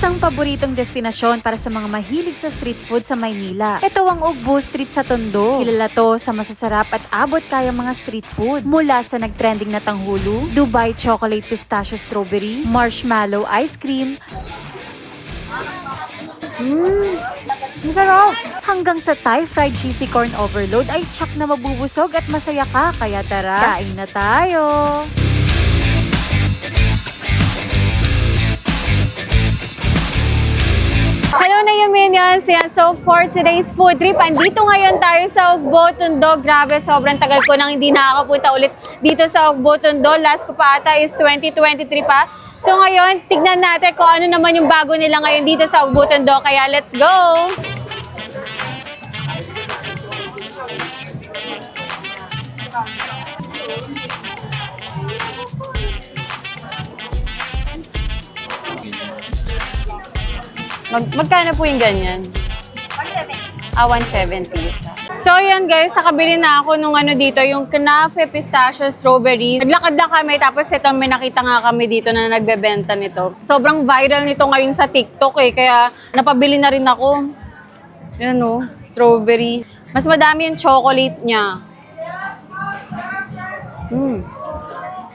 Isang paboritong destinasyon para sa mga mahilig sa street food sa Maynila. Ito ang Ugbo Street sa Tondo. Kilala to sa masasarap at abot kayang mga street food. Mula sa nagtrending na tanghulo, Dubai Chocolate Pistachio Strawberry, Marshmallow Ice Cream, Masarap. hanggang sa Thai Fried Cheesy Corn Overload ay tsak na mabubusog at masaya ka. Kaya tara, kain na tayo! Hello na yung minions! Yan. So for today's food trip, andito ngayon tayo sa Ugbo, Tondo. Grabe, sobrang tagal ko nang hindi nakakapunta ulit dito sa Ugbo, Tondo. Last ko pa ata is 2023 pa. So ngayon, tignan natin kung ano naman yung bago nila ngayon dito sa Ugbo, Tondo. Kaya let's go! Magkano po yung ganyan? 170. 170 isa. So ayan guys, nakabili na ako nung ano dito, yung Knafe Pistachio Strawberry. Naglakad na kami, tapos ito may nakita nga kami dito na nagbebenta nito. Sobrang viral nito ngayon sa TikTok kaya napabili na rin ako. Yan o, strawberry. Mas madami yung chocolate niya.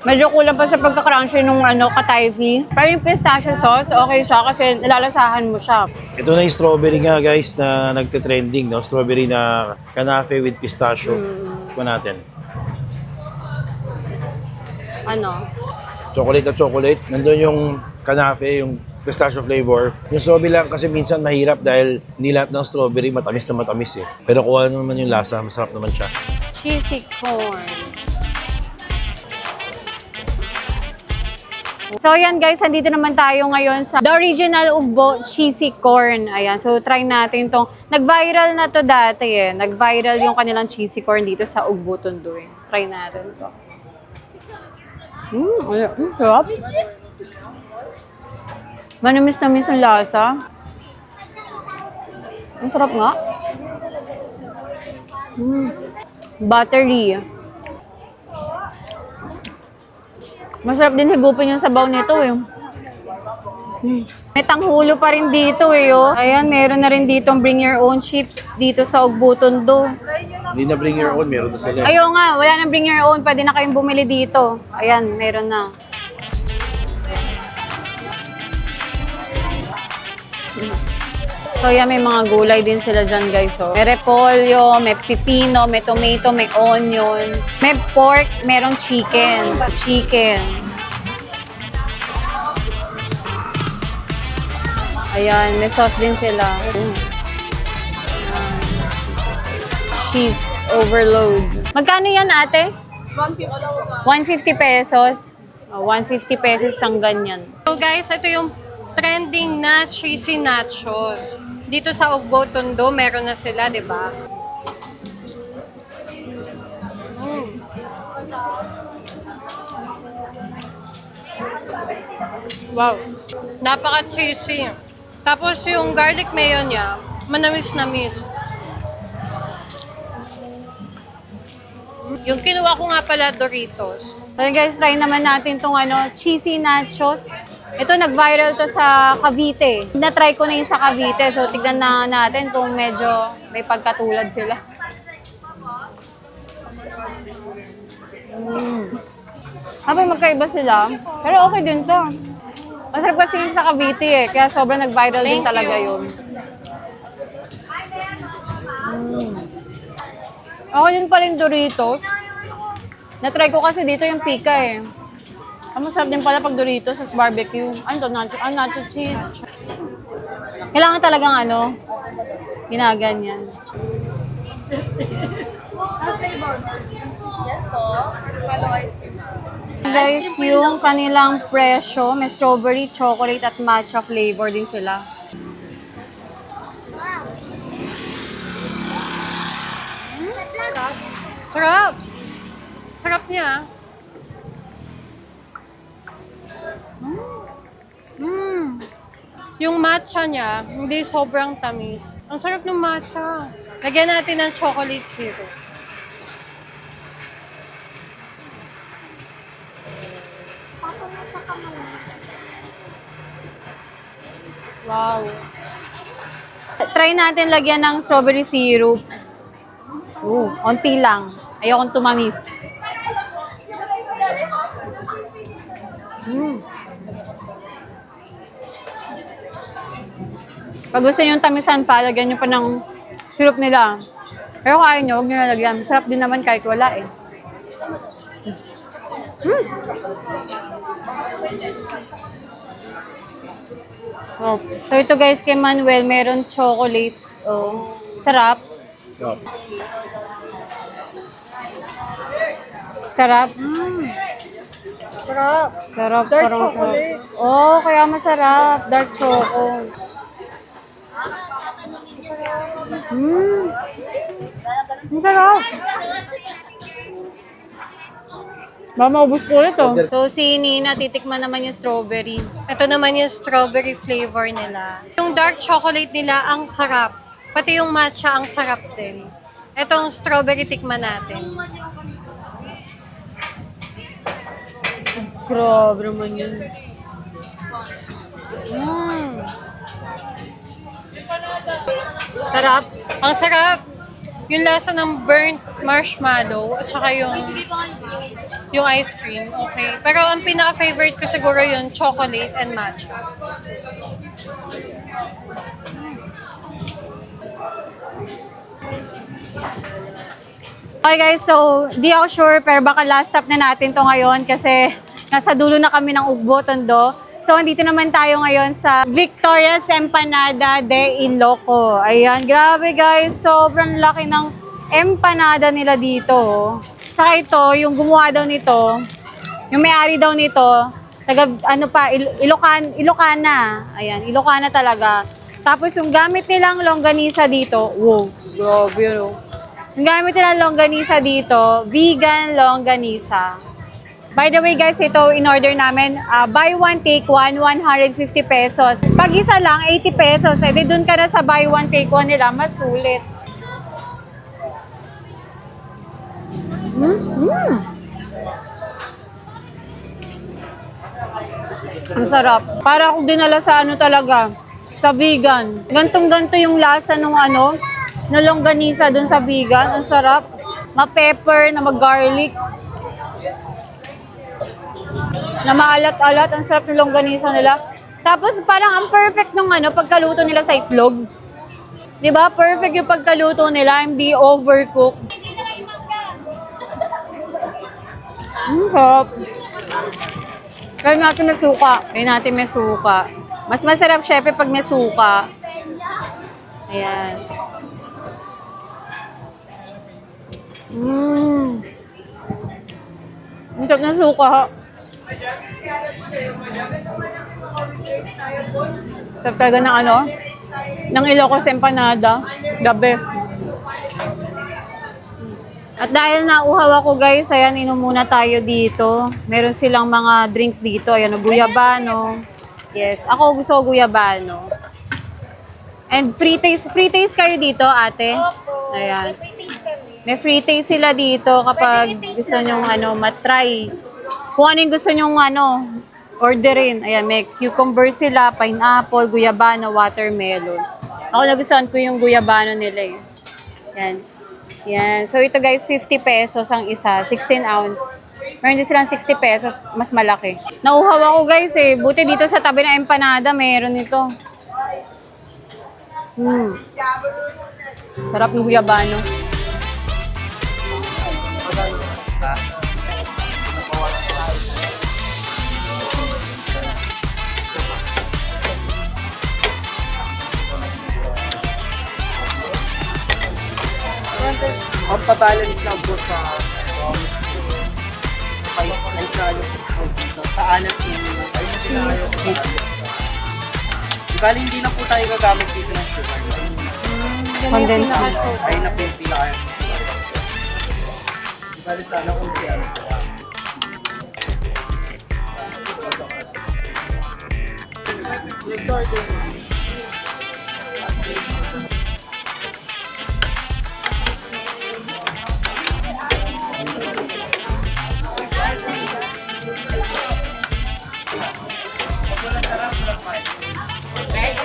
Medyo kulang pa sa pagka-crunchy nung ka-Thai-V. Pero yung pistachio sauce, okay siya kasi nilalasahan mo siya. Ito na yung strawberry nga guys na nagte-trending, no? Strawberry na kanafe with pistachio. Ito natin. Ano? Chocolate na chocolate. Nandun yung kanafe, yung pistachio flavor. Yung strawberry lang kasi minsan mahirap dahil hindi lahat ng strawberry matamis na matamis eh. Pero kung ano naman yung lasa, masarap naman siya. Cheesy corn. So yan guys, andito naman tayo ngayon sa The Original Ugbo Cheesy Corn. Ayan, so try natin itong, nag-viral na to dati eh. Nag-viral yung kanilang cheesy corn dito sa Ugbo, Tondo eh. Try natin to. Sarap. Manamis-namis ang lasa. Ang sarap nga. Buttery. Masarap din higupin yung sabaw nito eh. May tanghulo pa rin dito eh. Oh. Ayan, meron na rin ditong bring your own chips dito sa Ugbo, Tondo. Hindi na bring your own, meron na sila. Ayaw nga, wala nang bring your own. Pwede na kayong bumili dito. Ayan, meron na. So yan, may mga gulay din sila dyan guys. So, may repolyo, may pipino, may tomato, may onion, may pork, merong chicken. Ayan, may sauce din sila. Cheese overload. Magkano yan ate? 150 pesos. 150 pesos ang ganyan. So guys, ito yung trending na cheesy nachos. Dito sa Ugbo, Tondo, meron na sila, di ba? Wow. Napaka-cheesy. Tapos yung garlic mayo niya, manamis-namis. Yung kinuha ko nga pala, Doritos. So guys, try naman natin tong cheesy nachos. Ito, nag-viral to sa Cavite. Na-try ko na yung sa Cavite. So, tignan na natin kung medyo may pagkatulad sila. Habang magkaiba sila. Pero okay din to. Masarap kasi yung sa Cavite eh. Kaya sobrang nag-viral din talaga yun. Ako din pala yung Doritos. Na-try ko kasi dito yung Pika eh. Ang masarap din pala pag Doritos sa barbecue. Ano to? Nacho cheese. Kailangan talagang ginaganyan. Yes po. Follow ice cream. Guys, yung kanilang presyo, may strawberry, chocolate at matcha flavor din sila. Sarap! Sarap niya. Yung matcha niya, hindi sobrang tamis. Ang sarap ng matcha. Lagyan natin ng chocolate syrup. Wow. Try natin lagyan ng strawberry syrup. Onti lang. Ayokong tumamis. Pag gusto nyo yung tamisan pa, lagyan nyo pa ng syrup nila. Pero kung ayaw nyo, huwag nyo nalagyan. Sarap din naman kahit wala eh. Oh. So ito guys, kay Manuel, meron chocolate. Oh. Sarap. Sarap. Sarap. Sarap. Dark parang chocolate. Sarap. Oh, kaya masarap. Dark choco. Ang sarap. Maubos ko ito. So si Nina, titikman naman yung strawberry. Ito naman yung strawberry flavor nila. Yung dark chocolate nila, ang sarap. Pati yung matcha, ang sarap din. Itong strawberry tikman natin. Grabe naman yun. Sarap. Ang sarap. Yung lasa ng burnt marshmallow at saka yung ice cream. Okay. Pero ang pinaka-favorite ko siguro yung chocolate and matcha. Okay guys, so di ako sure pero baka last stop na natin to ngayon kasi nasa dulo na kami ng Ugbo, Tondo. So andito naman tayo ngayon sa Victoria's Empanada de Iloco. Ayan, grabe guys, sobrang laki ng empanada nila dito. Saka ito, yung gumawa daw nito, yung may-ari daw nito, taga ano pa, Ilocana. Ayan, Ilocana talaga. Tapos yung gamit nilang longganisa dito, wow, grabe no. Yung gamit nilang longganisa dito, vegan longganisa. By the way guys, ito in-order namin, buy one take one, 150 pesos. Pag isa lang, 80 pesos. Eh di dun ka na sa buy one take one nila, mas sulit. Ang sarap. Para akong dinala sa ano talaga, sa vegan. Gantong-ganto yung lasa nung ano, na longganisa dun sa vegan. Ang sarap. Ma-pepper, na mag-garlic. Na maalat-alat. Ang sarap ng longganisa nila. Tapos parang ang perfect nung ano, pagkaluto nila sa itlog. 'Di ba? Perfect yung pagkaluto nila, hindi overcooked. Sarap. Kaya natin may suka. Kaya natin may suka. Mas masarap syempre pag may suka. Ayan. Ang sarap ng suka. Sarap talaga ng ano? Ng Ilocos Empanada. The best. At dahil nauhaw ako guys, ayan, inom muna tayo dito. Meron silang mga drinks dito. Ayan, guyabano. Yes, ako gusto ko guyabano. And free taste kayo dito, ate? Ayan. May free taste sila dito kapag gusto nyong ano, matry. Kung ano yung gusto nyong ano, orderin. Ayan, may cucumber sila, pineapple, guyabano, watermelon. Ako nagustuhan ko yung guyabano nila eh. Yan. Yan. So ito guys, 50 pesos ang isa, 16 ounce. Meron din silang 60 pesos, mas malaki. Nauhaw ako guys eh. Buti dito sa tabi ng empanada, meron ito. Sarap ng guyabano. Ang pabalance lang po sa sa anak ninyo. Bali, hindi na po tayo gagamit dito ng sugar. Condensed. Ay na po yung pinaka. Bali, sana kung siya. Let's order. Kahit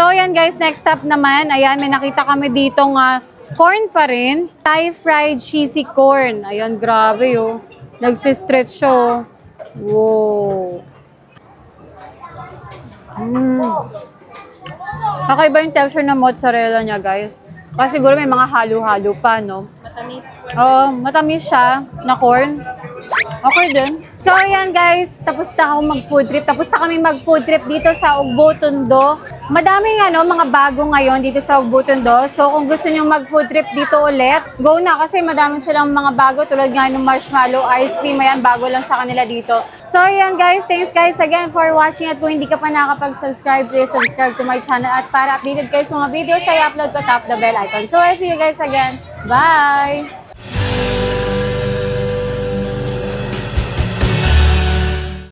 So, ayan guys, next stop naman. Ayan, may nakita kami dito nga corn pa rin. Thai fried cheesy corn. Ayan, grabe oh. Nagsistretch siya oh. Wow. Kakaiba yung texture ng mozzarella niya, guys. Kasi siguro may mga halo-halo pa, no? Matamis. Oo, matamis siya na corn. Okay din. So, ayan guys, tapos na ako mag-food trip. Tapos na kami mag-food trip dito sa Ugbo, Tondo. Madaming mga bago ngayon dito sa Ugbo, Tondo. So, kung gusto nyo mag-food trip dito ulit, go na kasi madami silang mga bago tulad nga ng marshmallow ice cream. Ayan, bago lang sa kanila dito. So, ayan guys, thanks guys again for watching. At kung hindi ka pa nakapag-subscribe, please subscribe to my channel. At para updated kayo sa mga videos, I upload ko, tap the bell icon. So, I'll see you guys again. Bye!